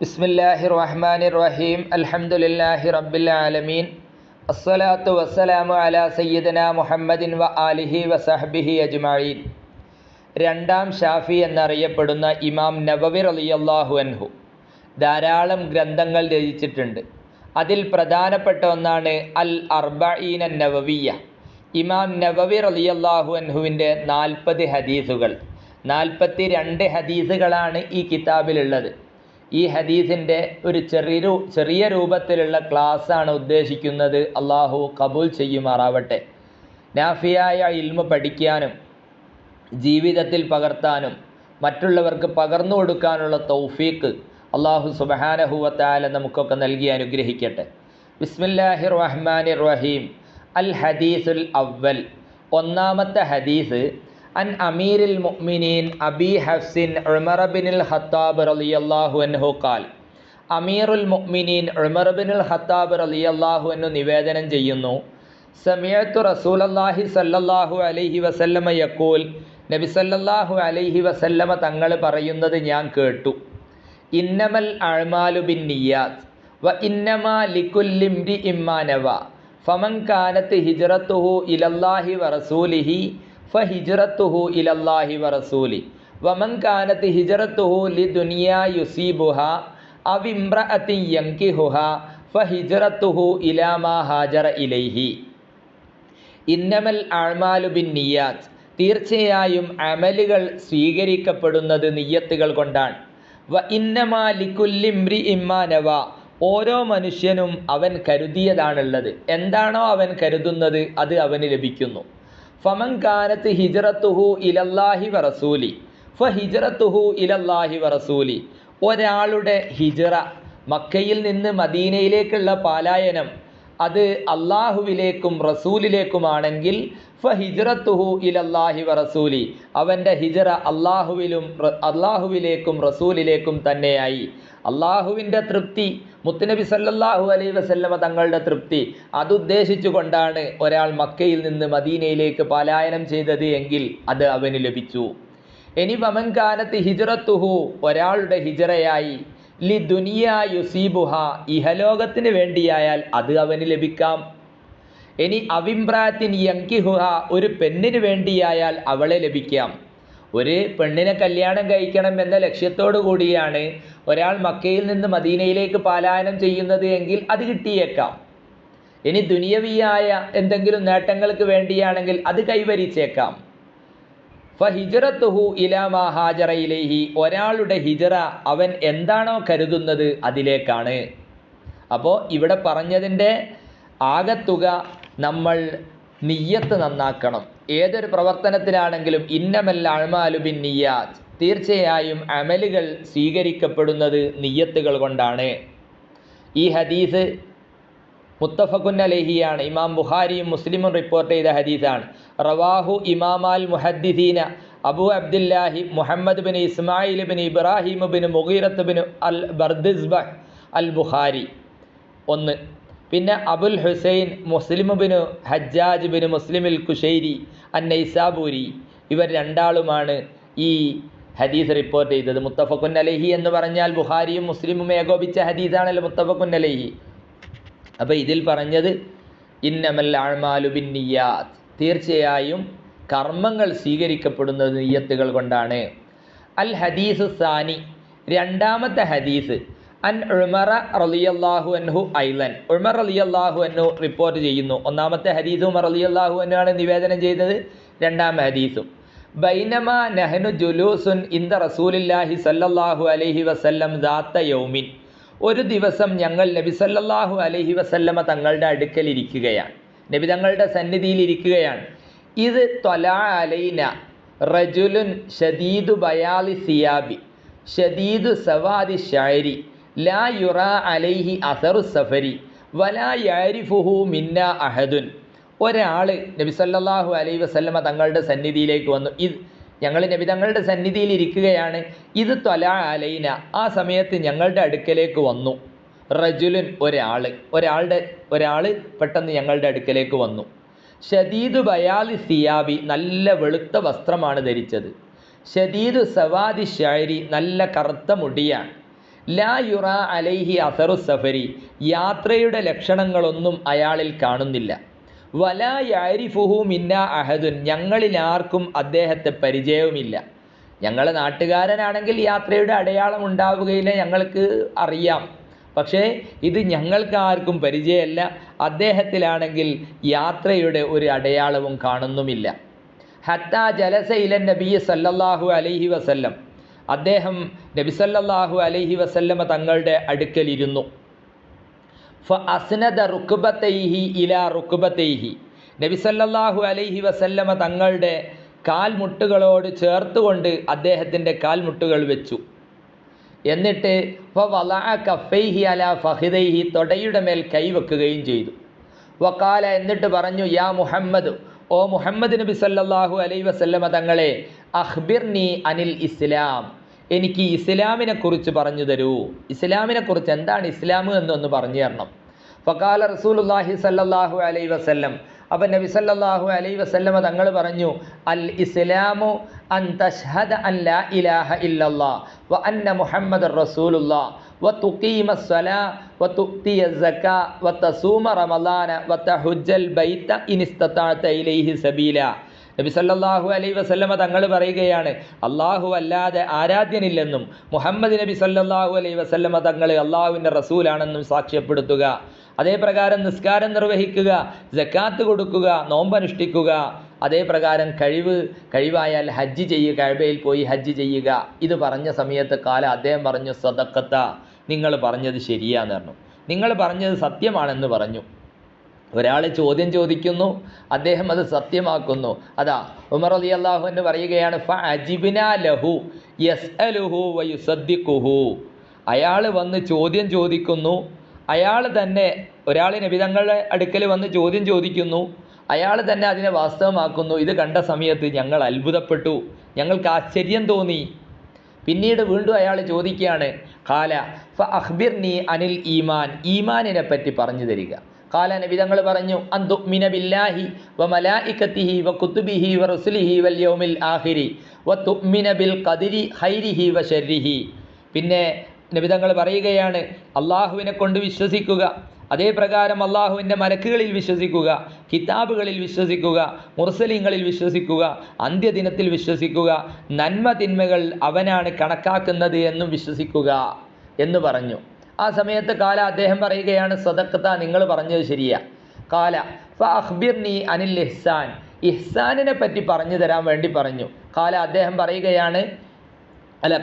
ബിസ്മില്ലാഹിർ റഹ്മാനിർ റഹീം. അൽഹംദുലില്ലാഹി റബ്ബിൽ ആലമീൻ. അസ്സലാത്തു വസ്സലാമു അലാ സയ്യിദന മുഹമ്മദിൻ വ ആലിഹി വസഹ്ബിഹി അജ്മഈൻ. രണ്ടാം ഷാഫി എന്നറിയപ്പെടുന്ന ഇമാം നവവി റളിയല്ലാഹു അൻഹു ധാരാളം ഗ്രന്ഥങ്ങൾ രചിച്ചിട്ടുണ്ട്. അതിൽ പ്രധാനപ്പെട്ട ഒന്നാണ് അൽ അർബഈന നവവിയ്യ. ഇമാം നവവി റളിയല്ലാഹു അൻഹുവിൻ്റെ 40 ഹദീസുകൾ, 42 ഹദീസുകളാണ് ഈ കിതാബിലുള്ളത്. ഈ ഹദീസിൻ്റെ ഒരു ചെറിയ രൂപത്തിലുള്ള ക്ലാസ്സാണ് ഉദ്ദേശിക്കുന്നത്. അള്ളാഹു കബൂൽ ചെയ്യുമാറാവട്ടെ. നാഫിയായ ഇൽമു പഠിക്കാനും ജീവിതത്തിൽ പകർത്താനും മറ്റുള്ളവർക്ക് പകർന്നു കൊടുക്കാനുള്ള തൗഫീഖ് അള്ളാഹു സുബ്ഹാനഹു വ തആല നമുക്കൊക്കെ നൽകി അനുഗ്രഹിക്കട്ടെ. ബിസ്മില്ലാഹിർ റഹ്മാനിർ റഹീം. അൽ ഹദീസുൽ അവ്വൽ. ഒന്നാമത്തെ ഹദീസ് അൻ അമീരിൽ മുഅ്മിനീൻ അബി ഹഫ്സിൻ ഉമർ ബിനുൽ ഖത്താബ് റളിയല്ലാഹു അൻഹു ഖാൽ. അമീറുൽ മുഅ്മിനീൻ ഉമർ ബിനുൽ ഖത്താബ് റളിയല്ലാഹു അൻഹു നിവേദനം ചെയ്യുന്നു, സമിഅതു റസൂലല്ലാഹി സല്ലല്ലാഹു അലൈഹി വസല്ലമ യഖൂൽ. നബി സല്ലല്ലാഹു അലൈഹി വസല്ലമ തങ്ങൾ പറയുന്നത് ഞാൻ കേട്ടു. ഇന്നമൽ അഅ്മാലു ബിന്നിയ്യാത്ത് വ ഇന്നമാ ലികുല്ലി ഇംരിഇം മാ നവ ഫമൻ കാനത് ഹിജ്റത്തുഹു ഇലല്ലാഹി വറസൂലിഹി ഫഹിജ്റത്തുഹു ഇലല്ലാഹി വറസൂലി വമൻ കാനത് ഹിജ്റത്തുഹു ലിദുനിയാ യുസീബുഹാ അവ ഇംറഅത്തിൻ യൻകിഹുഹാ ഫഹിജ്റത്തുഹു ഇലാ മാ ഹാജറ ഇലൈഹി. ഇന്നമൽ അഅ്മാലു ബിന്നിയ്യാത്ത്. തീർച്ചയായും അമലുകൾ സ്വീകരിക്കപ്പെടുന്നത് നിയ്യത്തുകൾ കൊണ്ടാണ്. വ ഇന്നമാ ലികുല്ലി ഇംരിഇം മാ നവ. ഓരോ മനുഷ്യനും അവൻ കരുതിയതാണുള്ളത്. എന്താണോ അവൻ കരുതുന്നത് അത് അവന് ലഭിക്കുന്നു. ഫമൻ കാനത്ത് ഹിജ്റത്തുഹു ഇലല്ലാഹി വറസൂലി ഫഹിജ്റത്തുഹു ഇലല്ലാഹി വറസൂലി. ഒരാളുടെ ഹിജ്റ, മക്കയിൽ നിന്ന് മദീനയിലേക്കുള്ള പലായനം, അത് അള്ളാഹുവിലേക്കും റസൂലിലേക്കുമാണെങ്കിൽ ഫഹിജ്റത്തുഹു ഇലല്ലാഹി വറസൂലി, അവൻ്റെ ഹിജ്റ അള്ളാഹുവിലേക്കും റസൂലിലേക്കും തന്നെയായി. അള്ളാഹുവിൻ്റെ തൃപ്തി, മുത്തുനബി സല്ലല്ലാഹു അലൈഹി വസല്ലമ തങ്ങളുടെ തൃപ്തി, അതുദ്ദേശിച്ചു കൊണ്ടാണ് ഒരാൾ മക്കയിൽ നിന്ന് മദീനയിലേക്ക് പലായനം ചെയ്തത് എങ്കിൽ അത് അവന് ലഭിച്ചു. ഇനി വമൻ കാനത്ത് ഹിജ്റത്തുഹു, ഒരാളുടെ ഹിജ്റയായി ലി ദുനിയാ യുസീബുഹ, ഇഹലോകത്തിന് വേണ്ടിയായാൽ അത് അവന് ലഭിക്കാം. ഇനി അവിംറാത്തിൻ യൻകിഹുഹ, ഒരു പെണ്ണിന് വേണ്ടിയായാൽ അവളെ ലഭിക്കാം. ഒരു പെണ്ണിനെ കല്യാണം കഴിക്കണം എന്ന ലക്ഷ്യത്തോടു കൂടിയാണ് ഒരാൾ മക്കയിൽ നിന്ന് മദീനയിലേക്ക് പലായനം ചെയ്യുന്നത് എങ്കിൽ അത് കിട്ടിയേക്കാം. ഇനി ദുനിയവിയായ എന്തെങ്കിലും നേട്ടങ്ങൾക്ക് വേണ്ടിയാണെങ്കിൽ അത് കൈവരിച്ചേക്കാം. ഫഹിജ്റത്തുഹു ഇലാ മാ ഹാജറ ഇലൈഹി, ഒരാളുടെ ഹിജ്റ അവൻ എന്താണോ കരുതുന്നത് അതിലേക്കാണ്. അപ്പോൾ ഇവിടെ പറഞ്ഞതിൻ്റെ ആകത്തുക നമ്മൾ നിയ്യത്ത് നന്നാക്കണം. ഏതൊരു പ്രവർത്തനത്തിലാണെങ്കിലും ഇന്നമൽ അഅ്മാലു ബിന്നിയ്യാത്ത്, തീർച്ചയായും അമലുകൾ സ്വീകരിക്കപ്പെടുന്നത് നിയ്യത്തുകൾ കൊണ്ടാണ്. ഈ ഹദീസ് മുത്തഫഖുൻ അലൈഹിയാണ്. ഇമാം ബുഖാരിയും മുസ്ലിമും റിപ്പോർട്ട് ചെയ്ത ഹദീസാണ്. റവാഹു ഇമാമാൽ മുഹദ്ദിസീന Abu Abdillahi Muhammad bin Ismail bin Ibrahim bin Mughirah bin al Bardizbah al Bukhari ഒന്ന്. പിന്നെ Abul Husain Muslim bin Hajjaj bin മുസ്ലിമിൽ കുശൈരി അന്നൈസാബൂരി, ഇവർ രണ്ടാളുമാണ് ഈ ഹദീസ് റിപ്പോർട്ട് ചെയ്തത്. മുത്തഫഖുൻ അലൈഹി എന്ന് പറഞ്ഞാൽ ബുഖാരിയും മുസ്ലിമും ഏകോപിച്ച ഹദീസാണല്ലോ മുത്തഫഖുൻ അലൈഹി. അപ്പോൾ ഇതിൽ പറഞ്ഞത് ഇന്നമൽ അഅ്മാലു ബിന്നിയ്യാത്ത്, തീർച്ചയായും കർമ്മങ്ങൾ സ്വീകരിക്കപ്പെടുന്നത് നിയ്യത്തുകൾ കൊണ്ടാണ്. അൽ ഹദീസു സാനി. രണ്ടാമത്തെ ഹദീസ് അൻ ഉമർ റളിയല്ലാഹു അൻഹു ഐലൻ. ഉമർ റളിയല്ലാഹു അൻഹു റിപ്പോർട്ട് ചെയ്യുന്നു. ഒന്നാമത്തെ ഹദീസ് ഉമർ റളിയല്ലാഹു അൻഹു ആണ് നിവേദനം ചെയ്തത്. രണ്ടാം ഹദീസും ബൈനമാ നഹ്നു ജുലൂസുൻ ഇൻദ റസൂലില്ലാഹി സല്ലല്ലാഹു അലൈഹി വസല്ലം ദാത്ത യൗമിൻ. ഒരു ദിവസം ഞങ്ങൾ നബി സല്ലല്ലാഹു അലൈഹി വസല്ലമ തങ്ങളുടെ അടുക്കൽ ഇരിക്കുകയാണ്, നബി തങ്ങളുടെ സന്നിധിയിൽ ഇരിക്കുകയാണ്. ഇത് ത്വലഅ അലൈന റജുലുൻ ഷദീദു ബയാലി സിയാബി ഷദീദു സവാദി ശഅരി ലാ യുറാ അലൈഹി അസറു സഫരി വലാ യഅരിഫുഹു മിന്നാ അഹദുൻ. ഒരാൾ നബി സല്ലല്ലാഹു അലൈഹി വസല്ലമ തങ്ങളുടെ സന്നിധിയിലേക്ക് വന്നു. ഞങ്ങൾ നബി തങ്ങളുടെ സന്നിധിയിൽ ഇരിക്കുകയാണ്. ഇത് ത്വലഅ അലൈന, ആ സമയത്ത് ഞങ്ങളുടെ അടുക്കലേക്ക് വന്നു. റജുലുൻ, ഒരാൾ പെട്ടെന്ന് ഞങ്ങളുടെ അടുക്കലേക്ക് വന്നു. ഷദീദു ബയാലി സിയാബി, നല്ല വെളുത്ത വസ്ത്രമാണ് ധരിച്ചത്. ഷദീദു സവാദി ശഅരി, നല്ല കറുത്ത മുടിയാണ്. ലാ യുറ അലൈഹി അസറു സഫരി, യാത്രയുടെ ലക്ഷണങ്ങളൊന്നും അയാളിൽ കാണുന്നില്ല. വലാ യഅരിഫുഹു മിന്ന അഹദുൻ, ഞങ്ങളിൽ ആർക്കും അദ്ദേഹത്തെ പരിചയവുമില്ല. ഞങ്ങൾ നാട്ടുകാരനാണെങ്കിൽ യാത്രയുടെ അടയാളം ഉണ്ടാവുകയില്ല, ഞങ്ങൾക്ക് അറിയാം. പക്ഷേ ഇത് ഞങ്ങൾക്ക് ആർക്കും പരിചയമല്ല. അദ്ദേഹത്തിലാണെങ്കിൽ യാത്രയുടെ ഒരു അടയാളവും കാണുന്നുമില്ല. ഹത്താ ജലസ ഇലൻ നബി സല്ലല്ലാഹു അലൈഹി വസല്ലം, അദ്ദേഹം നബി സല്ലല്ലാഹു അലൈഹി വസല്ലമ തങ്ങളുടെ അടുക്കലിരുന്നു. ഫഅസ്നദ റുക്ബതൈഹി ഇലാ റുക്ബതൈഹി, നബി സല്ലല്ലാഹു അലൈഹി വസല്ലമ തങ്ങളുടെ കാൽമുട്ടുകളോട് ചേർത്തുകൊണ്ട് അദ്ദേഹത്തിൻ്റെ കാൽമുട്ടുകൾ വെച്ചു. എന്നിട്ട് വളഅ കഫൈഹി അലാ ഫഖിദൈഹി, തൊടയുടെ മേൽ കൈവെക്കുകയും ചെയ്തു. വഖാല, എന്നിട്ട് പറഞ്ഞു, യാ മുഹമ്മദ്, ഓ മുഹമ്മദ് നബി സല്ലല്ലാഹു അലൈഹി വസല്ലമ തങ്ങളെ, അഖ്ബിർനി അനിൽ ഇസ്ലാം, എനിക്ക് ഇസ്ലാമിനെ കുറിച്ച് പറഞ്ഞു തരൂ. ഇസ്ലാമിനെ കുറിച്ച് എന്താണ് ഇസ്ലാം എന്നൊന്ന് പറഞ്ഞു തരണം. ഫഖാല റസൂലുള്ളാഹി സല്ലല്ലാഹു അലൈഹി വസല്ലം, അപ്പം നബി സല്ലല്ലാഹു അലൈഹി വസല്ലമ തങ്ങൾ പറഞ്ഞു, അൽ ഇസ്ലാമു അൻ തശ്ഹദ അൻ ലാ ഇലാഹ ഇല്ലല്ലാഹ് വ അന്ന മുഹമ്മദർ റസൂലുള്ളാഹ് വ തുഖീമസ് സ്വലാ വ തുഅ്തിയ സക്കാ വ തസൂമ റമളാന വ തഹുജ്ജൽ ബൈത ഇൻ ഇസ്തതഅത ഇലൈഹി സബീല. നബി സല്ലല്ലാഹു അലൈഹി വസല്ലമ തങ്ങൾ പറയുകയാണ്, അല്ലാഹു അല്ലാതെ ആരാധ്യനില്ലെന്നും മുഹമ്മദ് നബി സല്ലല്ലാഹു അലൈഹി വസല്ലമ തങ്ങൾ അല്ലാഹുവിൻ്റെ റസൂലാണെന്നും സാക്ഷ്യപ്പെടുത്തുക. അതേപ്രകാരം നിസ്കാരം നിർവഹിക്കുക, സക്കാത്ത് കൊടുക്കുക, നോമ്പനുഷ്ഠിക്കുക. അതേപ്രകാരം കഴിവായാൽ ഹജ്ജ് ചെയ്യുക, കഅബയിൽ പോയി ഹജ്ജ് ചെയ്യുക. ഇത് പറഞ്ഞ സമയത്ത് അദ്ദേഹം പറഞ്ഞു, സദഖത്ത, നിങ്ങൾ പറഞ്ഞത് ശരിയാന്ന് പറഞ്ഞു, നിങ്ങൾ പറഞ്ഞത് സത്യമാണെന്ന് പറഞ്ഞു. ഒരാൾ ചോദ്യം ചോദിക്കുന്നു, അദ്ദേഹം അത് സത്യമാക്കുന്നു. അതാ ഉമർ റളിയല്ലാഹു അൻഹു പറയുകയാണ്, ഫഅജിബ്നാ ലഹു യസ്അലുഹു വയുസദ്ദിഖുഹു. അയാൾ വന്ന് ചോദ്യം ചോദിക്കുന്നു, അയാൾ തന്നെ, ഒരാൾ നബി തങ്ങളുടെ അടുക്കൽ വന്ന് ചോദ്യം ചോദിക്കുന്നു, അയാൾ തന്നെ അതിനെ വാസ്തവമാക്കുന്നു. ഇത് കണ്ട സമയത്ത് ഞങ്ങൾ അത്ഭുതപ്പെട്ടു, ഞങ്ങൾക്ക് ആശ്ചര്യം തോന്നി. പിന്നീട് വീണ്ടും അയാൾ ചോദിക്കുകയാണ്, ഖാല ഫഅഖ്ബിർനി അനിൽ ഈമാൻ, ഈമാനിനെ പറ്റി പറഞ്ഞു തരിക. ഖാല, നബി തങ്ങൾ പറഞ്ഞു, അൻ തുഅ്മിന ബില്ലാഹി വ മലായികതിഹി വ കുതുബിഹി വ റസുലിഹി വൽ യൗമിൽ ആഖിരി വ തുഅ്മിന ബിൽ ഖദരി ഖൈരിഹി വ ശർരിഹി. പിന്നെ നബി തങ്ങൾ പറയുകയാണ്, അള്ളാഹുവിനെ കൊണ്ട് വിശ്വസിക്കുക, അതേപ്രകാരം അള്ളാഹുവിൻ്റെ മലക്കുകളിൽ വിശ്വസിക്കുക, കിതാബുകളിൽ വിശ്വസിക്കുക, മുർസലീങ്ങളിൽ വിശ്വസിക്കുക, അന്ത്യദിനത്തിൽ വിശ്വസിക്കുക, നന്മ തിന്മകൾ അവനാണ് കണക്കാക്കുന്നത് എന്നും വിശ്വസിക്കുക എന്ന് പറഞ്ഞു. ആ സമയത്ത് അദ്ദേഹം പറയുകയാണ്, സദഖത, നിങ്ങൾ പറഞ്ഞത് ശരിയാ. ഖാല ഫഅഖ്ബിർനി അനിൽ ഇഹ്സാൻ, ഇഹ്സാനിനെ പറ്റി പറഞ്ഞു തരാൻ വേണ്ടി പറഞ്ഞു. അദ്ദേഹം പറയുകയാണ്,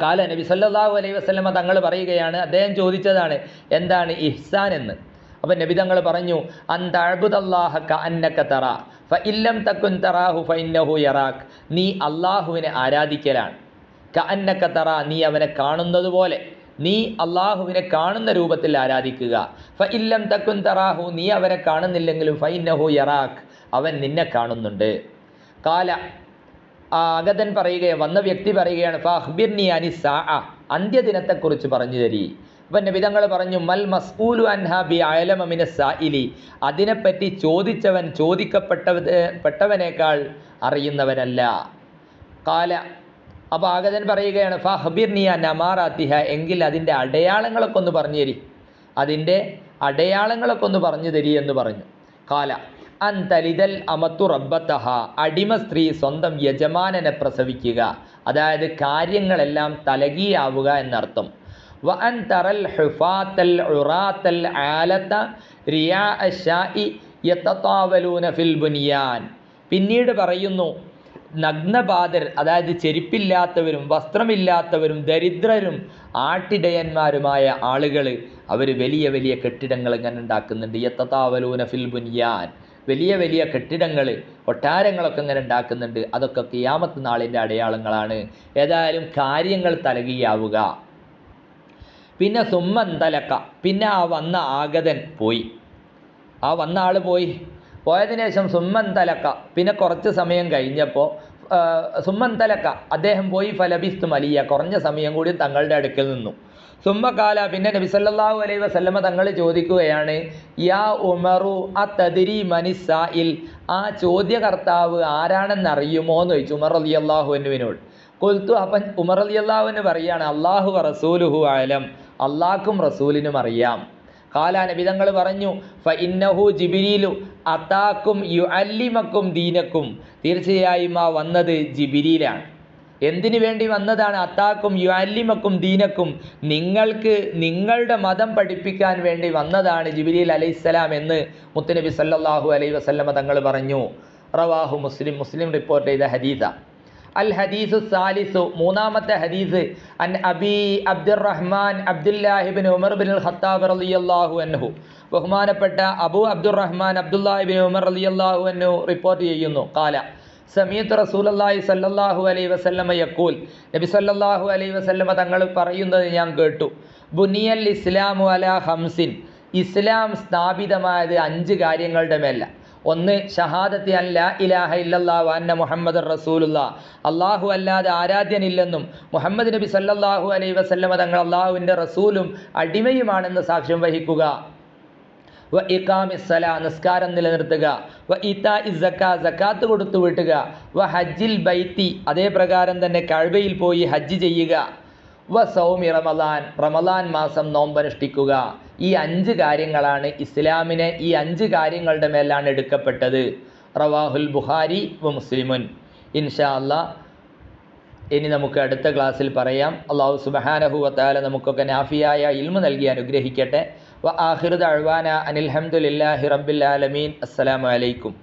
ഖാല നബി സല്ലല്ലാഹു അലൈഹി വസല്ലമ തങ്ങൾ പറയുകയാണ്, അദ്ദേഹം ചോദിച്ചതാണ് എന്താണ് ഇഹ്സാൻ എന്ന്. അപ്പം നബി തങ്ങൾ പറഞ്ഞു, അൻ തഅബ്ദുല്ലാഹ കഅന്നക തറാ ഫഇല്ലം തകുൻ തറാഹു ഫഇന്നഹു യറാക്, നീ അള്ളാഹുവിനെ ആരാധിക്കലാണ്. കഅന്നക തറാ, നീ അവനെ കാണുന്നത് പോലെ, നീ അള്ളാഹുവിനെ കാണുന്ന രൂപത്തിൽ ആരാധിക്കുക. ഫഇല്ലം തകുൻ തറാഹു, നീ അവനെ കാണുന്നില്ലെങ്കിലും ഫഇന്നഹു യറാക്, അവൻ നിന്നെ കാണുന്നുണ്ട്. ഖാല, അഗതൻ പറയുകയാണ്, വന്ന വ്യക്തി പറയുകയാണ്, ഫഅഖ്ബിർനി അനിസ്സാഅ, അന്ത്യദിനത്തെക്കുറിച്ച് പറഞ്ഞു തരി. അപ്പം നബി തങ്ങൾ പറഞ്ഞു, മൽ മസ്ഊലു അൻഹാ ബിഅലമ മിനസ്സായിലി, അതിനെപ്പറ്റി ചോദിച്ചവൻ ചോദിക്കപ്പെട്ടവനേക്കാൾ അറിയുന്നവനല്ല. ഖാല, അപ്പോൾ ആഗതൻ പറയുകയാണ്, ഫഅഖ്ബിർനി അൻ അമാറാത്തിഹ, എങ്കിൽ അതിൻ്റെ അടയാളങ്ങളൊക്കെ ഒന്ന് പറഞ്ഞു തരി, അതിൻ്റെ അടയാളങ്ങളൊക്കെ ഒന്ന് പറഞ്ഞു തരി എന്ന് പറഞ്ഞു. ഖാല അൻ തലിദൽ അമത്തു റബ്ബത്തഹ, അടിമ സ്ത്രീ സ്വന്തം യജമാനനെ പ്രസവിക്കുക, അതായത് കാര്യങ്ങളെല്ലാം തലകീയാവുക എന്നർത്ഥം. വ അൻ തറൽ ഹുഫാത്തൽ ഉറാത്തൽ ആലത റിയാ അശ്ശാഇ യതതാവലൂന ഫിൽ ബുനിയാൻ. പിന്നീട് പറയുന്നു, നഗ്നബാധർ, അതായത് ചെരുപ്പില്ലാത്തവരും വസ്ത്രമില്ലാത്തവരും ദരിദ്രരും ആട്ടിടയന്മാരുമായ ആളുകൾ, അവർ വലിയ വലിയ കെട്ടിടങ്ങൾ ഇങ്ങനെ ഉണ്ടാക്കുന്നുണ്ട്. യതതാവലൂന ഫിൽ ബുനിയാൻ, വലിയ വലിയ കെട്ടിടങ്ങൾ, കൊട്ടാരങ്ങളൊക്കെ ഇങ്ങനെ ഉണ്ടാക്കുന്നുണ്ട്. അതൊക്കെ ഖിയാമത്ത് നാളിൻ്റെ അടയാളങ്ങളാണ്. ഏതായാലും കാര്യങ്ങൾ തലകീയാവുക. പിന്നെ സുമ്മന്തലക്ക, പിന്നെ ആ വന്ന ആഗതൻ പോയി. ആ വന്ന ആൾ പോയതിനു ശേഷം സുമ്മന്തലക്ക, പിന്നെ കുറച്ച് സമയം കഴിഞ്ഞപ്പോൾ സുമ്മന്തലക്ക, അദ്ദേഹം പോയി. ഫലബിസ്തു മലിയ, കുറഞ്ഞ സമയം കൂടി തങ്ങളുടെ അടുക്കൽ നിന്നു. സുമ്മകാല, പിന്നെ നബി സല്ലല്ലാഹു അലൈഹി വസല്ലമ തങ്ങൾ ചോദിക്കുകയാണ്, യാ ഉമറു അതദ്രി മനിസ്സായിൽ, ആ ചോദ്യകർത്താവ് ആരാണെന്നറിയുമോ എന്ന് ചോദിച്ചു ഉമർ റളിയല്ലാഹു അൻഹുവിനോട്. ഖുൽതു, അപ്പം ഉമർ റളിയല്ലാഹു അൻഹു പറയാണ്, അല്ലാഹു വ റസൂലുഹു അലം, അള്ളാഹ്ക്കും റസൂലിനും അറിയാം. ഖാല നബി തങ്ങൾ പറഞ്ഞു ഫഇന്നഹു ജിബ്രീലു അതാക്കും യുഅല്ലിമക്കും ദീനക്കും, തീർച്ചയായും ആ വന്നത് ജിബ്രീലാണ്. എന്തിനു വേണ്ടി വന്നതാണ്? അതാക്കും യുഅല്ലിമക്കും ദീനക്കും, നിങ്ങൾക്ക് നിങ്ങളുടെ മതം പഠിപ്പിക്കാൻ വേണ്ടി വന്നതാണ് ജിബ്രീൽ അലൈഹിസ്സലാം എന്ന് മുത്തുനബി സല്ലല്ലാഹു അലൈഹി വസല്ലമ തങ്ങൾ പറഞ്ഞു. റവാഹു മുസ്ലിം, മുസ്ലിം റിപ്പോർട്ട് ചെയ്ത ഹദീസ. അൽ ഹദീസു സാലിസു, മൂന്നാമത്തെ ഹദീസ്, അൻ അബി അബ്ദുറഹ്മാൻ അബ്ദുല്ലാഹി ഇബ്നു ഉമർ ബിൻ ഖത്താബ് റളിയല്ലാഹു അൻഹു, ബഹുമാനപ്പെട്ട അബൂ അബ്ദുറഹ്മാൻ അബ്ദുല്ലാഹി ഇബ്നു ഉമർ റളിയല്ലാഹു അൻഹു റിപ്പോർട്ട് ചെയ്യുന്നു. ഖാല സമീഅത്തു റസൂലുള്ളാഹി സ്വല്ലല്ലാഹു അലൈഹി വസല്ലമ യഖൂൽ, നബി സ്വല്ലല്ലാഹു അലൈഹി വസല്ലമ തങ്ങൾ പറയുന്നത് ഞാൻ കേട്ടു. ബുനിയൽ ഇസ്ലാമു അലാ ഖംസിൻ, ഇസ്ലാം സ്ഥാപിതമായത് 5 കാര്യങ്ങളുടെ മേല. ഒന്ന്, ഷഹാദത്തി അൻ ലാ ഇലാഹ ഇല്ലല്ലാഹു വ അന്ന മുഹമ്മദർ റസൂലുള്ളാഹ്, അള്ളാഹു അല്ലാതെ ആരാധ്യനില്ലെന്നും മുഹമ്മദ് നബി സല്ലല്ലാഹു അലൈഹി വസല്ലമ തങ്ങൾ അള്ളാഹുവിൻ്റെ റസൂലും അടിമയുമാണെന്ന് സാക്ഷ്യം വഹിക്കുക. വ ഇഖാമിസ്സലാ, നിസ്കാരം നിലനിർത്തുക. വ ഇതാഇ സക്കാ, സക്കാത്ത് കൊടുത്തു വിട്ടുക. വ ഹജ്ജിൽ ബൈത്തി, അതേ പ്രകാരം തന്നെ കഅബയിൽ പോയി ഹജ്ജ് ചെയ്യുക. വ സൗമി റമദാൻ, റമദാൻ മാസം നോമ്പനുഷ്ഠിക്കുക. ഈ 5 കാര്യങ്ങളാണ് ഇസ്ലാമിനെ, ഈ 5 കാര്യങ്ങളുടെ മേലാണ് എടുക്കപ്പെട്ടത്. റവാഹുൽ ബുഖാരി വ മുസ്ലിമുൻ. ഇൻഷാ അല്ലാഹ് ഇനി നമുക്ക് അടുത്ത ക്ലാസ്സിൽ പറയാം. അല്ലാഹു സുബ്ഹാനഹു വ തആല നമുക്കൊക്കെ നാഫിയായ ഇൽമു നൽകി അനുഗ്രഹിക്കട്ടെ. വ ആഖിറു ദഅ്വാന അനിൽ ഹംദുലില്ലാഹി റബ്ബിൽ ആലമീൻ. അസ്സലാമു അലൈക്കും.